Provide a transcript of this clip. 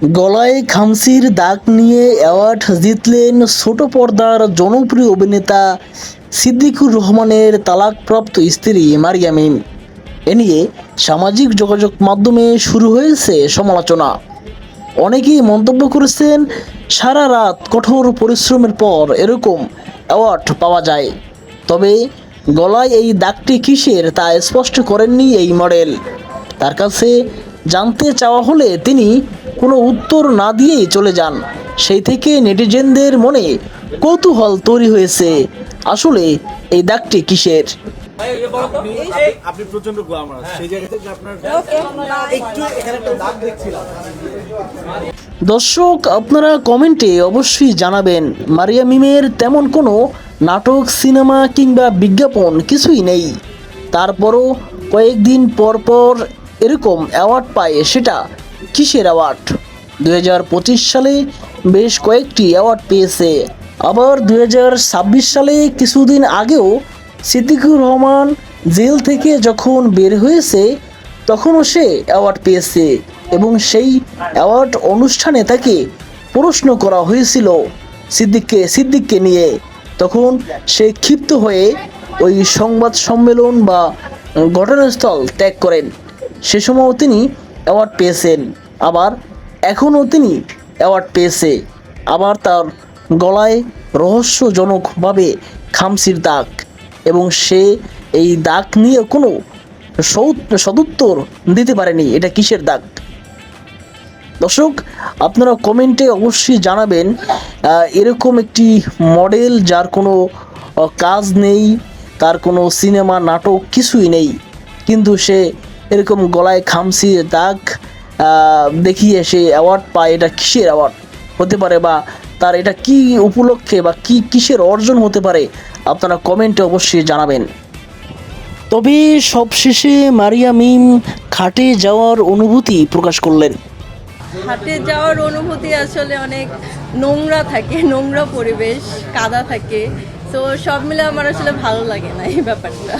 গলায় খামসির দাগ নিয়ে অ্যাওয়ার্ড জিতলেন ছোট পর্দার জনপ্রিয় অভিনেতা সিদ্দিকুর রহমানের তালাকপ্রাপ্ত স্ত্রী মারিয়া মিম। এ নিয়ে সামাজিক যোগাযোগ মাধ্যমে শুরু হয়েছে সমালোচনা। অনেকেই মন্তব্য করেছেন, সারা রাত কঠোর পরিশ্রমের পর এরকম অ্যাওয়ার্ড পাওয়া যায়, তবে গলায় এই দাগটি কিসের তা স্পষ্ট করেননি এই মডেল। তার কাছে জানতে চাওয়া হলে তিনি কোনো উত্তর না দিয়েই চলে যান। সেই থেকে নেটিজেনদের মনে কৌতূহল তৈরি হয়েছে, আসলে এই দাগটি কিসের। আপনি প্রচন্ড গ্ল্যামারাস, সেই জায়গা থেকে আপনার একটু এখানে একটা দাগ দেখছিলাম। দর্শক, আপনারা কমেন্টে অবশ্যই জানাবেন, মারিয়া মিমের তেমন কোনো নাটক, সিনেমা কিংবা বিজ্ঞাপন কিছুই নেই, তারপরও কয়েকদিন পর পর এরকম অ্যাওয়ার্ড পায়। সেটা কিসের অ্যাওয়ার্ড? 2025 সালে বেশ কয়েকটি অ্যাওয়ার্ড পেয়েছে, আবার 2026 সালে কিছুদিন আগেও সিদ্দিকুর রহমান জেল থেকে যখন বের হয়েছে তখনও সে অ্যাওয়ার্ড পেয়েছে, এবং সেই অ্যাওয়ার্ড অনুষ্ঠানে তাকে প্রশ্ন করা হয়েছিল সিদ্দিককে নিয়ে। তখন সে ক্ষিপ্ত হয়ে ওই সংবাদ সম্মেলন বা ঘটনাস্থল ত্যাগ করেন। সে সময়ও তিনি অ্যাওয়ার্ড পেয়েছেন, আবার এখনও তিনি অ্যাওয়ার্ড পেয়েছে। আবার তার গলায় রহস্যজনকভাবে খামসির দাগ, এবং সে এই দাগ নিয়ে কোনো সদুত্তর দিতে পারেনি এটা কিসের দাগ। দর্শক, আপনারা কমেন্টে অবশ্যই জানাবেন, এরকম একটি মডেল যার কোনো কাজ নেই, তার কোনো সিনেমা নাটক কিছুই নেই, কিন্তু সে এরকম গলায় খামসির দাগ দেখিয়ে সে অ্যাওয়ার্ড পায়, এটা কিসের অ্যাওয়ার্ড হতে পারে, বা তার এটা কি উপলক্ষে বা কিসের অর্জন হতে পারে, আপনারা কমেন্টে অবশ্যই জানাবেন। তবে সবশেষে মারিয়া মিম খাটে যাওয়ার অনুভূতি প্রকাশ করলেন। হাটে যাওয়ার অনুভূতি আসলে অনেক নোংরা থাকে, নোংরা পরিবেশ, কাদা থাকে, তো সব মিলে আমার আসলে ভালো লাগে না এই ব্যাপারটা।